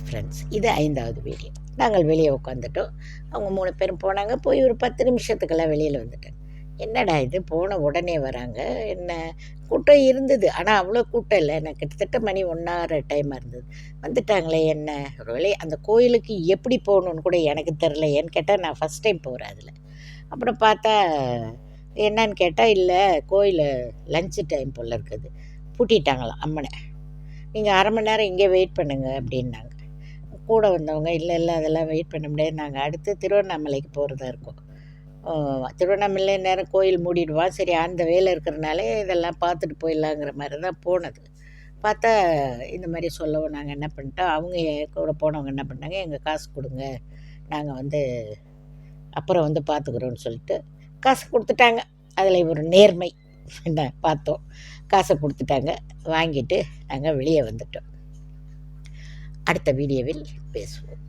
Friends, இது 5வது video. நாங்கள் வெளியே உட்காந்துட்டோம். அவங்க 3 பேரும் போனாங்க. போய் ஒரு 10 நிமிஷத்துக்கெல்லாம் வெளியில் வந்துட்டாங்க. என்னடா இது போன உடனே வராங்க, என்ன கூட்டம் இருந்தது. ஆனால் அவ்வளோ கூட்டம் இல்லை. எனக்கு கிட்டத்தட்ட மணி 1:30 டைமாக இருந்தது. வந்துட்டாங்களே என்ன ஒரு வேளை அந்த கோயிலுக்கு எப்படி போகணுன்னு கூட எனக்கு தெரில. ஏன்னு கேட்டால் நான் ஃபஸ்ட் டைம் போகிறேன் அதில். அப்புறம் பார்த்தா என்னன்னு கேட்டால், இல்லை கோயில் லஞ்சு டைம் போல் இருக்குது, பூட்டிட்டாங்களாம் அம்மனை. நீங்கள் 1/2 மணி நேரம் இங்கே வெயிட் பண்ணுங்க அப்படின்னாங்க. கூட வந்தவங்க இல்லை அதெல்லாம் வெயிட் பண்ண முடியாது, நாங்கள் அடுத்து திருவண்ணாமலைக்கு போகிறதா இருக்கோம். திருவண்ணாமலை நேரம் கோயில் மூடிடுவான், சரி அந்த வேலை இருக்கிறனால இதெல்லாம் பார்த்துட்டு போயிடலாங்கிற மாதிரி தான் போனது. பார்த்தா இந்த மாதிரி சொல்லவும் நாங்கள் என்ன பண்ணிட்டோம், அவங்க கூட போனவங்க என்ன பண்ணாங்க, எங்கள் காசு கொடுங்க, நாங்கள் அப்புறம் பார்த்துக்குறோன்னு சொல்லிட்டு காசு கொடுத்துட்டாங்க. அதில் ஒரு நேர்மை என்ன பார்த்தோம். காசை கொடுத்துட்டாங்க, வாங்கிட்டு நாங்கள் வெளியே வந்துட்டோம். அடுத்த வீடியோவில் பேசுவோம்.